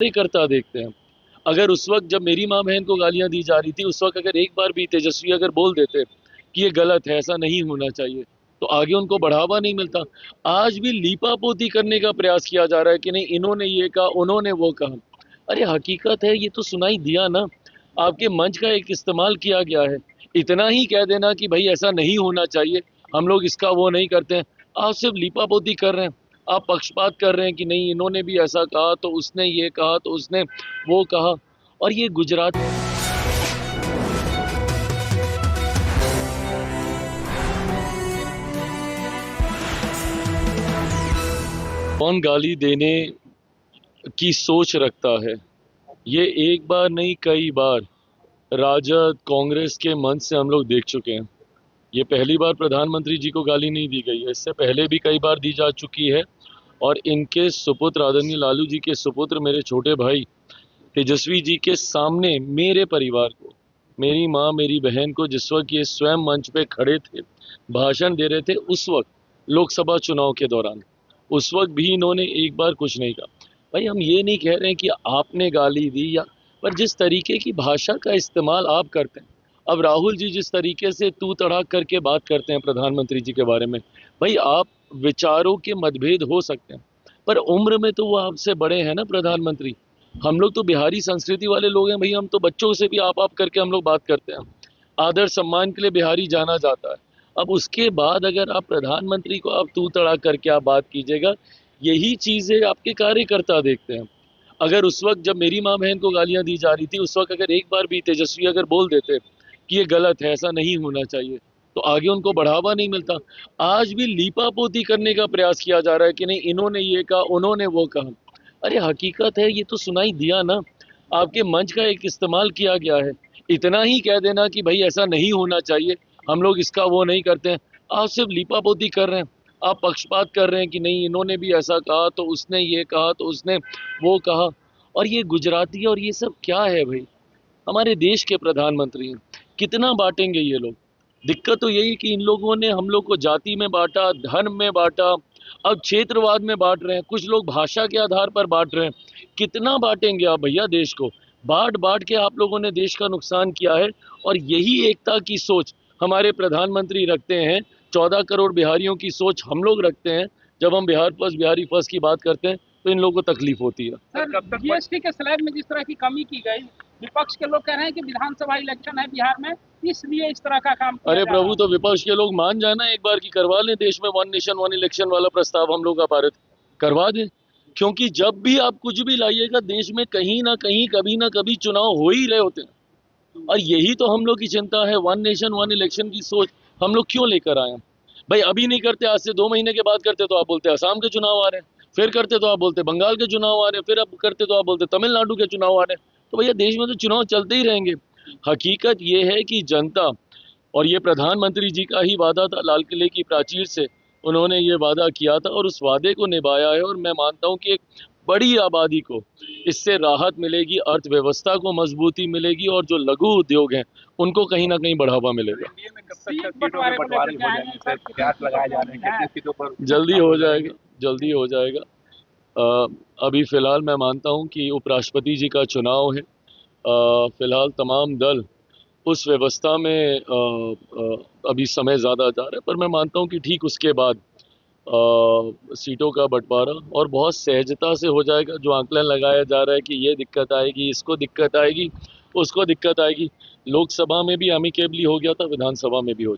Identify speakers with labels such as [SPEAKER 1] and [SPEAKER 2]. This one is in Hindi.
[SPEAKER 1] करता देखते हैं। अगर उस वक्त जब मेरी माँ बहन को गालियां दी जा रही थी, उस वक्त अगर एक बार भी तेजस्वी अगर बोल देते कि ये गलत है, ऐसा नहीं होना चाहिए, तो आगे उनको बढ़ावा नहीं मिलता। आज भी लीपापोती करने का प्रयास किया जा रहा है कि नहीं, इन्होंने ये कहा, उन्होंने वो कहा। अरे हकीकत है, ये तो सुनाई दिया ना। आपके मंच का एक इस्तेमाल किया गया है। इतना ही कह देना कि भाई ऐसा नहीं होना चाहिए, हम लोग इसका वो नहीं करते हैं। आप सिर्फ लीपापोती कर रहे हैं, आप पक्षपात कर रहे हैं कि नहीं, इन्होंने भी ऐसा कहा तो उसने ये कहा तो उसने वो कहा। और ये गुजरात कौन गाली देने की सोच रखता है, ये एक बार नहीं कई बार राजद कांग्रेस के मंच से हम लोग देख चुके हैं। ये पहली बार प्रधानमंत्री जी को गाली नहीं दी गई है, इससे पहले भी कई बार दी जा चुकी है। और इनके सुपुत्र आदरणीय लालू जी के सुपुत्र मेरे छोटे भाई तेजस्वी जी के सामने मेरे परिवार को, मेरी माँ मेरी बहन को, जिस वक्त ये स्वयं मंच पे खड़े थे, भाषण दे रहे थे, उस वक्त लोकसभा चुनाव के दौरान, उस वक्त भी इन्होंने एक बार कुछ नहीं कहा। भाई हम ये नहीं कह रहे हैं कि आपने गाली दी, या पर जिस तरीके की भाषा का इस्तेमाल आप करते हैं, अब राहुल जी जिस तरीके से तू तड़ाक करके बात करते हैं प्रधानमंत्री जी के बारे में, भाई आप विचारों के मतभेद हो सकते हैं, पर उम्र में तो वो आपसे बड़े हैं ना प्रधानमंत्री। हम लोग तो बिहारी संस्कृति वाले लोग हैं भाई, हम तो बच्चों से भी आप करके हम लोग बात करते हैं। आदर सम्मान के लिए बिहारी जाना जाता है। अब उसके बाद अगर आप प्रधानमंत्री को आप तू तड़ा करके आप बात कीजिएगा, यही चीजें आपके कार्यकर्ता देखते हैं। अगर उस वक्त जब मेरी माँ बहन को गालियां दी जा रही थी, उस वक्त अगर एक बार भी तेजस्वी अगर बोल देते कि ये गलत है, ऐसा नहीं होना चाहिए, तो आगे उनको बढ़ावा नहीं मिलता। आज भी लीपापोती करने का प्रयास किया जा रहा है कि नहीं, इन्होंने ये कहा, उन्होंने वो कहा। अरे हकीकत है, ये तो सुनाई दिया ना। आपके मंच का एक इस्तेमाल किया गया है। इतना ही कह देना कि भाई ऐसा नहीं होना चाहिए, हम लोग इसका वो नहीं करते हैं। आप सिर्फ लीपापोती कर रहे हैं, आप पक्षपात कर रहे हैं कि नहीं, इन्होंने भी ऐसा कहा तो उसने ये कहा तो उसने वो कहा। और ये गुजराती और ये सब क्या है भाई, हमारे देश के प्रधानमंत्री हैं, कितना बांटेंगे ये लोग। दिक्कत तो यही कि इन लोगों ने हम लोग को जाति में बांटा, धर्म में बांटा, अब क्षेत्रवाद में बांट रहे हैं, कुछ लोग भाषा के आधार पर बांट रहे हैं। कितना बांटेंगे आप भैया देश को। बांट बांट के आप लोगों ने देश का नुकसान किया है। और यही एकता की सोच हमारे प्रधानमंत्री रखते हैं, 14 करोड़ बिहारियों की सोच हम लोग रखते हैं। जब हम बिहार फर्स्ट बिहारी फर्स्ट की बात करते हैं तो इन लोगों को तकलीफ होती है।
[SPEAKER 2] सर, जीएसटी के स्लैब में जिस तरह की कमी की गई, विपक्ष के लोग कह रहे हैं कि विधानसभा इलेक्शन है बिहार में, इसलिए इस तरह का काम किया
[SPEAKER 1] अरे
[SPEAKER 2] जा
[SPEAKER 1] प्रभु,
[SPEAKER 2] रहा
[SPEAKER 1] तो विपक्ष के लोग मान जाना एक बार की, करवा लें देश में वन नेशन वन इलेक्शन वाला प्रस्ताव हम लोग का पारित करवा दें। क्योंकि जब भी आप कुछ भी लाइएगा देश में, कहीं ना कहीं कभी ना कभी चुनाव हो ही रहे होते हैं। और यही तो हम लोग की चिंता है, वन नेशन वन इलेक्शन की सोच हम लोग क्यों लेकर आए हैं। भाई अभी नहीं करते, आज से 2 महीने के बाद करते तो आप बोलते असम के चुनाव आ रहे हैं, फिर करते तो आप बोलते बंगाल के चुनाव आ रहे हैं, फिर अब करते तो आप बोलते तमिलनाडु के चुनाव आ रहे हैं। तो भैया देश में तो चुनाव चलते ही रहेंगे। हकीकत ये है कि जनता, और ये प्रधानमंत्री जी का ही वादा था, लाल किले की प्राचीर से उन्होंने ये वादा किया था और उस वादे को निभाया है। और मैं मानता हूं कि एक बड़ी आबादी को इससे राहत मिलेगी, अर्थव्यवस्था को मजबूती मिलेगी, और जो लघु उद्योग हैं उनको कहीं ना कहीं बढ़ावा मिलेगा। जल्दी हो जाएगा, जल्दी हो जाएगा। अभी फिलहाल मैं मानता हूं कि उपराष्ट्रपति जी का चुनाव है। फिलहाल तमाम दल उस व्यवस्था में अभी समय ज़्यादा जा रहा है, पर मैं मानता हूं कि ठीक उसके बाद सीटों का बंटवारा और बहुत सहजता से हो जाएगा। जो आंकलन लगाया जा रहा है कि ये दिक्कत आएगी, इसको दिक्कत आएगी, उसको दिक्कत आएगी, लोकसभा में भी अमिकेबली हो गया था, विधानसभा में भी हो